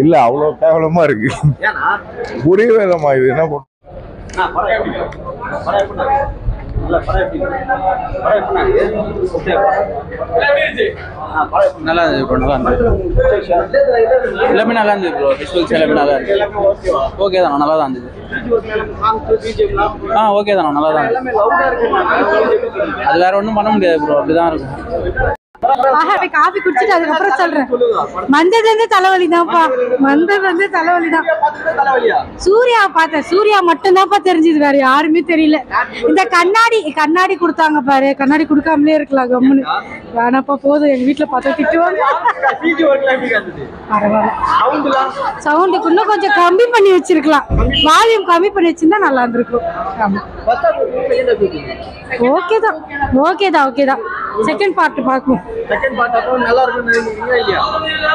இல்ல அவ்வளவு கேவலமா இருக்கு. புரியவே இல்லம்மா இது என்ன பண்ண. நல்லா இருந்தது ப்ரோ, நல்லா இருந்தது. எல்லாமே நல்லா இருந்தது ப்ரோ, விஷுவல்ஸ் எல்லாமே நல்லா இருந்தது. ஓகே தானே, நல்லா தான் இருந்தது. ஓகே தானே, நல்லா தான் இருந்தது. அது வேற ஒன்றும் பண்ண முடியாது ப்ரோ, அப்படிதான் இருக்கும். காஃபி குடிச்சிட்டு அதுக்கப்புறம் சொல்றேன். வந்ததுல இருந்து தலைவலிதான்ப்பா, வந்ததுல இருந்து தலைவலிதான். சூர்யா பார்த்தேன், சூர்யா மட்டும் தான்ப்பா தெரிஞ்சது, வேற யாருமே தெரியல. இந்த கண்ணாடி கொடுத்தாங்க பாரு, கண்ணாடி கொடுக்காமலே இருக்கலாம் கம்முன்னு. வேணாப்பா போதும், எங்க வீட்டுல பார்த்தா திட்டுவாங்க. சவுண்டுக்கு இன்னும் கொஞ்சம் கம்மி பண்ணி வச்சிருக்கலாம், வால்யூம் கம்மி பண்ணி வச்சிருந்தா நல்லா இருந்திருக்கும். ஓகேதான் ஓகேதான் ஓகேதான். செகண்ட் பார்ட் பார்க்கும்.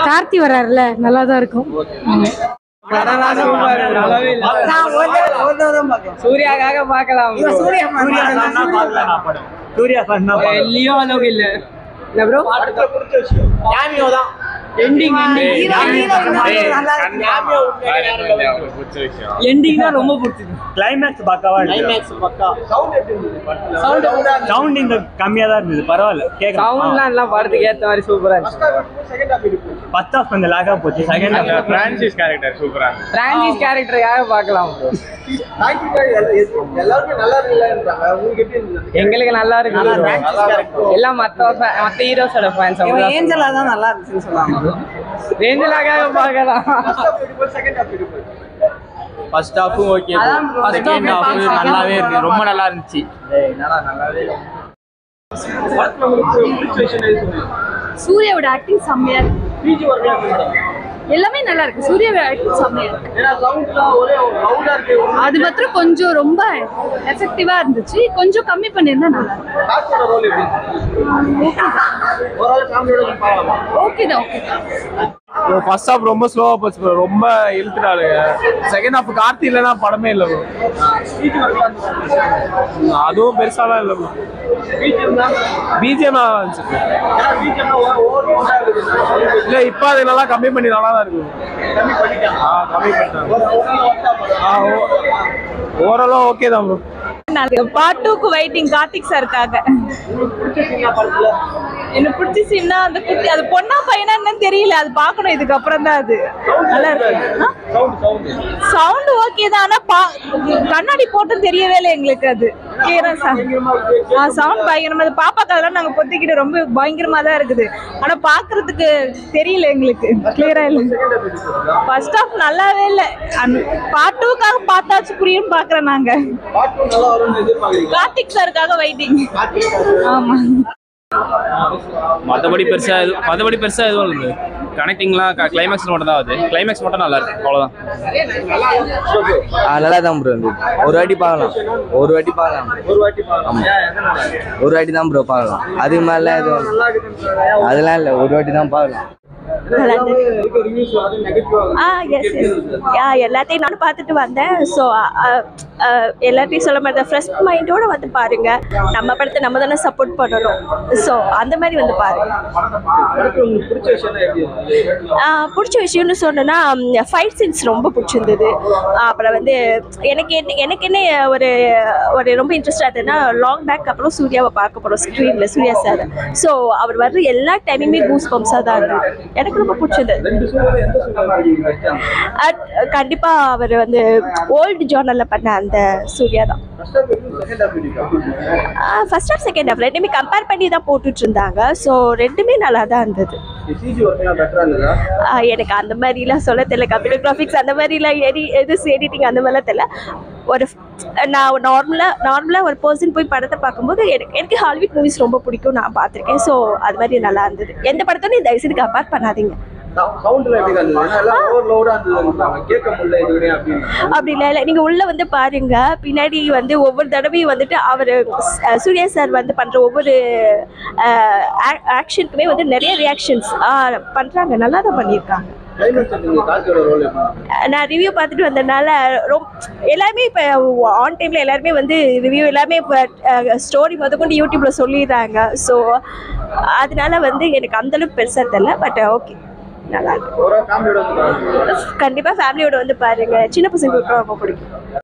கார்த்தி வர்றாருல, நல்லாதான் இருக்கும். சூர்யாக்காக பார்க்கலாம். இல்லையோ அளவுக்கு இல்ல ப்ரோ. எண்டிங் தான் ரொம்ப பிடிச்சது. கிளைமேக்ஸ் பக்காவா சவுண்ட் கம்மியா தான் இருந்தது, பரவாயில்ல. சவுண்ட்லாம் எல்லாம் படத்துக்கு ஏத்த மாதிரி சூப்பரா இருந்துச்சு. ஃபர்ஸ்ட் ஹாஃப் கொஞ்சம் லாகா போச்சு, செகண்ட் ஹாஃப் பிரான்சிஸ் கேரக்டர் சூப்பரா இருந்துச்சு. பிரான்சிஸ் கேரக்டருக்காக பார்க்கலாம் ப்ரோ. எங்களுக்கு நல்லா இருக்கு. எல்லாம் மத்த ஹீரோஸோட ஃபேன்ஸ். ஏஞ்சலா தான் நல்லா இருந்துச்சுன்னு சொன்னாங்க. ஏஞ்சலாக்காக பார்க்கலாம். ஃபர்ஸ்ட் ஹாஃபும் ஓகே, செகண்ட் ஹாஃப் நல்லாவே இருக்கு, ரொம்ப நல்லா இருந்துச்சு. சூர்யாவோட ஆக்டிங் செம்மையா இருக்கு, எல்லாமே நல்லா இருக்கு. சூர்யாவோட ஆக்டிங் செம்மையா இருக்கு. அது மாத்திரம் கொஞ்சம் ரொம்ப எஃபெக்டிவா இருந்துச்சு, கொஞ்சம் கம்மி பண்ணிருந்தா நல்லா இருக்கும். ஓகேதான் ஓகேதான். ஃபர்ஸ்ட் ஹாஃப் ரொம்ப ஸ்லோவா போச்சு ப்ரோ, ரொம்ப இழுத்துட்டாரு. செகண்ட் ஹாஃப் கார்த்தி இல்லைன்னா படமே இல்லை ப்ரோ. அதுவும் பெருசாலாம் இல்லை ப்ரோ. பிஜிஎம் இருந்துச்சு இல்லை, இப்போ அது நல்லா கம்மி பண்ணி நல்லா தான் இருக்கு. கம்மி பண்ணிட்டாங்க. ஓரளவு ஓகே தான் ப்ரோ. பார்ட் 2க்கு வெயிட்டிங் கார்த்திக் சாருக்காக. எனக்கு பிடிச்ச சீன்னா அந்த குட்டி, அது பொண்ணா பையனா என்னன்னு தெரியல, அது பார்க்கணும் இதுக்கப்புறம் தான். அது நல்லா இருக்கு. சவுண்ட் ஓகே தான், ஆனா கண்ணாடி போட்டும் தெரியவே இல்லை எங்களுக்கு. அது கிளியரா சவுண்ட் பயங்கரமா, அது பாப்பாக்கு அதெல்லாம் நாங்க பொத்திக்கிட்டு ரொம்ப பயங்கரமா தான் இருக்குது, ஆனா பாக்குறதுக்கு தெரியல எங்களுக்கு, கிளியரா இல்லை. ஃபர்ஸ்ட் ஹாஃப் நல்லாவே இல்லை. பார்ட் 2க்காக பார்த்தாச்சு புரியும் பாக்குறோம் நாங்க. கார்த்திக் சாருக்காக வெயிட்டிங். ஆமா, மற்றபடி பெருசா எதுவும் இல்லை. கனெக்டிங்லாம் கிளைமேக்ஸ் மட்டும் தான் ஆகுது. கிளைமேக்ஸ் மட்டும் நல்லா இருக்கு, அவ்வளோதான். நல்லா தான் ப்ரோ இருந்தது. ஒரு வாட்டி பார்க்கலாம். ஒரு வாட்டி தான் ப்ரோ பார்க்கலாம். அதுக்கு மேலே எதுவும் அதெல்லாம் இல்லை, ஒரு வாட்டி தான் பார்க்கலாம். எல்லாத்தையும் நானும் பார்த்துட்டு வந்தேன். ஸோ எல்லாத்தையும் சொல்ல மாதிரி ஃப்ரெஷ் மைண்டோட வந்து பாருங்க. நம்ம படத்தை நம்ம தானே சப்போர்ட் பண்ணணும். ஸோ அந்த மாதிரி வந்து பாருங்க. பிடிச்ச விஷயம்னு சொன்னோன்னா ஃபைட் சீன்ஸ் ரொம்ப பிடிச்சிருந்தது. அப்புறம் வந்து எனக்கு என்ன ஒரு ரொம்ப இன்ட்ரெஸ்டாக இருந்ததுன்னா, லாங் பேக் அப்புறம் சூர்யாவை பார்க்க போகிறோம் ஸ்க்ரீனில், சூர்யா சார். ஸோ அவர் வர்ற எல்லா டைமுமே கூஸ் பம்ப்ஸாக தான் இருந்தது. எனக்கு ரொம்ப பிடிச்சது. கண்டிப்பா அவர் வந்து ஓல்டு ஜானர்ல பண்ண அந்த சூர்யா தான். ஃபர்ஸ்ட் ஹாஃப் செகண்ட் ஹாஃப் ரெண்டுமே கம்பேர் பண்ணி தான் போட்டுட்டு இருந்தாங்க. ஸோ ரெண்டுமே நல்லா தான் இருந்தது. எனக்கு அந்த மாதிரிலாம் சொல்ல தெரியல. கம்ப்யூட்டர் கிராஃபிக்ஸ் அந்த மாதிரிலாம் எடிட்டிங் அந்த மாதிரிலாம் தெரியல. ஒரு நான் நார்மலாக ஒரு பர்சன் போய் படத்தை பார்க்கும்போது எனக்கு ஹாலிவுட் மூவிஸ் ரொம்ப பிடிக்கும், நான் பார்த்துருக்கேன். ஸோ அது மாதிரி நல்லா இருந்தது. எந்த படத்தையும் தயவுசெய்து கம்பேர் பண்ணாதீங்க. அப்படி இல்லை, நீங்க உள்ள வந்து பாருங்க. பின்னாடி வந்து ஒவ்வொரு தடவையும் வந்துட்டு அவர் சூர்யா சார் வந்து பண்ற ஒவ்வொரு ஆக்ஷனுக்குமே வந்து நிறைய ரியாக்ஷன்ஸ் பண்றாங்க. நல்லா தான் பண்ணியிருக்காங்க. நான் ரிவ்யூ பார்த்துட்டு வந்ததுனால எல்லாருமே இப்போ ஆன் டைமில் எல்லாருமே வந்து ரிவ்யூ எல்லாமே இப்போ ஸ்டோரி முதற்கொண்டு யூடியூப்பில் சொல்லிடுறாங்க. ஸோ அதனால வந்து எனக்கு அந்தளவுக்கு பெருசாக தெரியல. பட் ஓகே, நல்லா இருக்கு. கண்டிப்பா ஃபேமிலியோட வந்து பாருங்க. சின்ன பசங்களுக்கு ரொம்ப பிடிக்கும்.